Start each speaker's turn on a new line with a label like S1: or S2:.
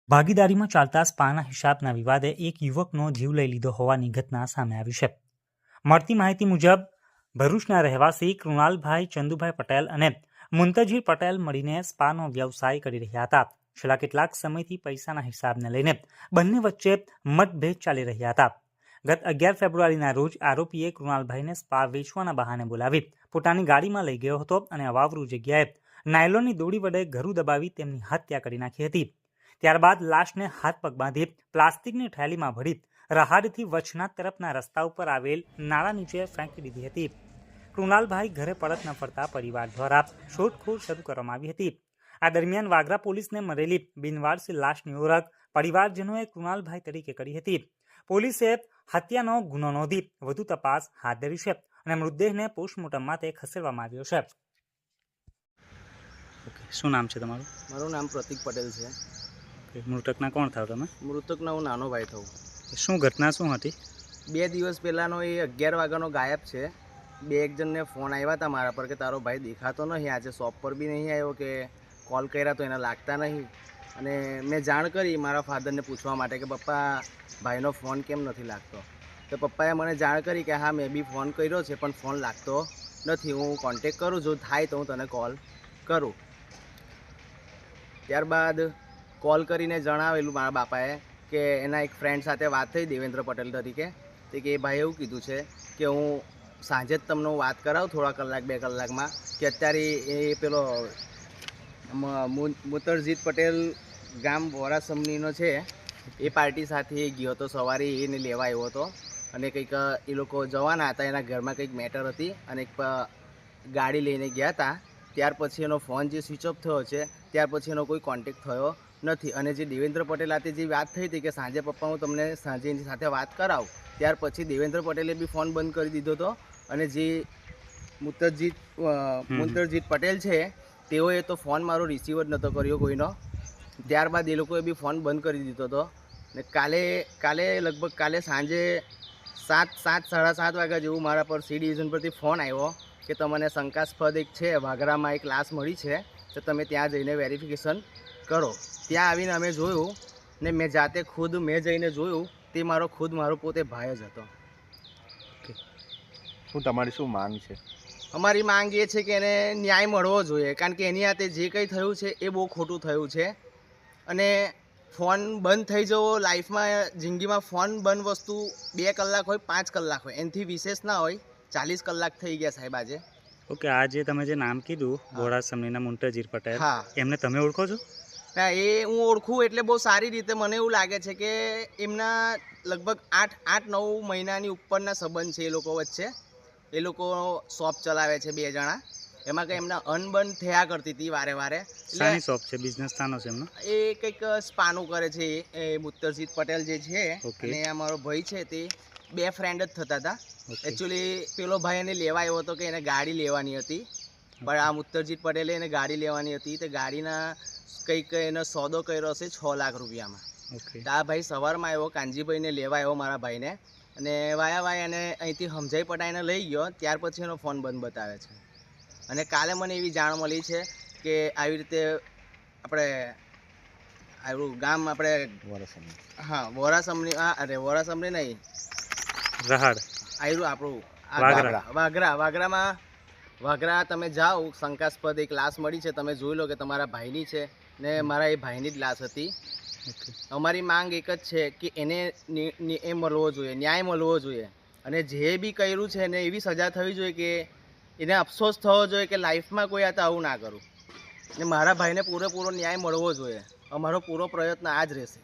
S1: ભાગીદારીમાં ચાલતા સ્પાના હિસાબના વિવાદે એક યુવકનો જીવ લઈ લીધો હોવાની ઘટના સામે આવી છે. મળતી માહિતી મુજબ ભરૂચના રહેવાસી કૃણાલભાઈ ચંદુભાઈ પટેલ અને મુંતજીર પટેલ મળીને સ્પાનો વ્યવસાય કરી રહ્યા હતા. છેલ્લા કેટલાક સમયથી પૈસાના હિસાબને લઈને બંને વચ્ચે મતભેદ ચાલી રહ્યા હતા. ગત 11 ફેબ્રુઆરીના રોજ આરોપીએ કૃણાલભાઈને સ્પા વેચવાના બહાને બોલાવી પોતાની ગાડીમાં લઈ ગયો હતો અને અવાવરૂ જગ્યાએ નાયલોનની દોરી વડે ગળું દબાવી તેમની હત્યા કરી નાખી હતી. ત્યારબાદ લાશને હાથ પગ બાંધી પ્લાસ્ટિકની થેલીમાં ભરી રહાડથી વચના તરફના રસ્તા ઉપર આવેલ નાળા નીચે ફેંકી દીધી હતી. કૃણાલભાઈ ઘરે પરત ન ફરતા પરિવાર દ્વારા શોધખોળ શરૂ કરવામાં આવી હતી. આ દરમિયાન વાગરા પોલીસને મળેલી બિનવારસી લાશની ઓળખ પરિવારજનોએ કૃણાલભાઈ તરીકે કરી હતી. પોલીસે હત્યાનો ગુનો નોંધી વધુ તપાસ હાથ ધરી છે અને મૃતદેહને પોસ્ટમોર્ટમ માટે ખસેડવામાં આવ્યો છે. શું નામ છે તમારું?
S2: મારું નામ પ્રતિક પટેલ છે.
S1: મૃતકના કોણ થાવ તમે?
S2: મૃતકના હું નાનો ભાઈ થઉં.
S1: શું ઘટના શું હતી?
S2: 2 દિવસ પહેલાંનો એ 11 વાગ્યાનો ગાયબ છે. એક જણને ફોન આવ્યા હતા મારા પર કે તારો ભાઈ દેખાતો નહીં, આજે શોપ પર બી નહીં આવ્યો, કે કોલ કર્યા તો એને લાગતા નહીં. અને મેં જાણ કરી મારા ફાધરને પૂછવા માટે કે પપ્પા ભાઈનો ફોન કેમ નથી લાગતો. તો પપ્પાએ મને જાણ કરી કે હા મેં બી ફોન કર્યો છે પણ ફોન લાગતો નથી, હું કોન્ટેક કરું, જો થાય તો હું તને કોલ કરું. ત્યારબાદ કોલ કરીને જણાવેલું મારા બાપાએ કે એના એક ફ્રેન્ડ સાથે વાત થઈ દેવેન્દ્ર પટેલ તરીકે, તે કે એ ભાઈ એવું કીધું છે કે હું સાંજે જ તમને વાત કરાવું થોડા કલાક 2 કલાકમાં, કે અત્યારે એ પેલો મુતરજીત પટેલ ગામ વોરાસમનીનો છે એ પાર્ટી સાથે ગયો હતો. સવારે એને લેવા આવ્યો હતો અને કંઈક એ લોકો જવાના હતા, એના ઘરમાં કંઈક મેટર હતી અને એક ગાડી લઈને ગયા હતા. ત્યાર પછી એનો ફોન જે સ્વિચ ઓફ થયો છે, ત્યાર પછી એનો કોઈ કોન્ટેક્ટ થયો નથી. અને જે દેવેન્દ્ર પટેલ સાથે જે વાત થઈ હતી કે સાંજે પપ્પા હું તમને સાંજે એની સાથે વાત કરાવું, ત્યાર પછી દેવેન્દ્ર પટેલે બી ફોન બંધ કરી દીધો હતો. અને જે મુંતરજીત પટેલ છે તેઓએ તો ફોન મારો રિસીવ જ નહોતો કર્યો કોઈનો. ત્યારબાદ એ લોકોએ બી ફોન બંધ કરી દીધો હતો. ને કાલે સાંજે 7:30 વાગ્યા જેવું મારા પર સી ડિવિઝન પરથી ફોન આવ્યો કે તમને શંકાસ્પદ એક છે વાગરામાં એક લાશ મળી છે, તો તમે ત્યાં જઈને વેરિફિકેશન કરો. ત્યાં આવીને અમે જોયું ને મેં જાતે મેં જઈને જોયું, તે મારો પોતે ભાઈ જ હતો.
S3: તમારી શું માંગ છે?
S2: અમારી માંગ એ છે કે એને ન્યાય મળવો જોઈએ, કારણ કે એની હાથે જે કંઈ થયું છે એ બહુ ખોટું થયું છે. અને ફોન બંધ થઈ જવો લાઈફમાં, જિંદગીમાં ફોન બંધ વસ્તુ 2 કલાક હોય 5 કલાક હોય, એનાથી વિશેષ ના હોય. 40 કલાક થઈ ગયા સાહેબ આજે.
S1: ઓકે, આ જે તમે જે નામ કીધું વોરાસમનીના મુંતજીર પટેલ,
S2: હા,
S1: એમને તમે ઓળખો છો?
S2: હા, એ હું ઓળખું એટલે બહુ સારી રીતે. મને એવું લાગે છે કે એમના લગભગ 8-9 મહિનાની ઉપરના સંબંધ છે એ લોકો વચ્ચે. એ લોકો શોપ ચલાવે છે 2 જણા, એમાં કંઈ એમના અનબન થયા કરતી હતી વારે.
S1: શાની શોપ છે? બિઝનેસ સ્થાનો છે એમનો?
S2: એ કંઈક સ્પાનું કરે છે એ મુત્તરજીત પટેલ જે છે. અને આ મારો ભાઈ છે તે 2 ફ્રેન્ડ જ થતા હતા. એકચ્યુઅલી પેલો ભાઈ એને લેવા આવ્યો હતો કે એને ગાડી લેવાની હતી, પણ આ મુત્તરજીત પટેલે એને ગાડી લેવાની હતી. તે ગાડીના કંઈક એનો સોદો કર્યો હશે 6 લાખ રૂપિયામાં. તો આ ભાઈ સવારમાં આવ્યો, કાનજીભાઈને લેવા આવ્યો મારા ભાઈને, અને વાયા એને અહીંથી સમજાઈ પટાઈને લઈ ગયો. ત્યાર પછી એનો ફોન બંધ બતાવે છે. અને કાલે મને એવી જાણ મળી છે કે આવી રીતે આપણે આવ્યું ગામ વોરાસમની નહીં,
S1: રહાડ
S2: આવ્યું આપણું વાગરા તમે જાઓ, શંકાસ્પદ એક લાશ મળી છે, તમે જોઈ લો કે તમારા ભાઈની છે ને મારા એ ભાઈની જ લાશ હતી. અમારી માંગ એક જ છે કે એને એ મળવો જોઈએ, ન્યાય મળવો જોઈએ. અને જે બી કર્યું છે એને એવી સજા થવી જોઈએ કે એને અફસોસ થવો જોઈએ કે લાઈફમાં કોઈ આ આવું ના કરું. ને મારા ભાઈને પૂરેપૂરો ન્યાય મળવો જોઈએ. અમારો પૂરો પ્રયત્ન આ જ રહેશે.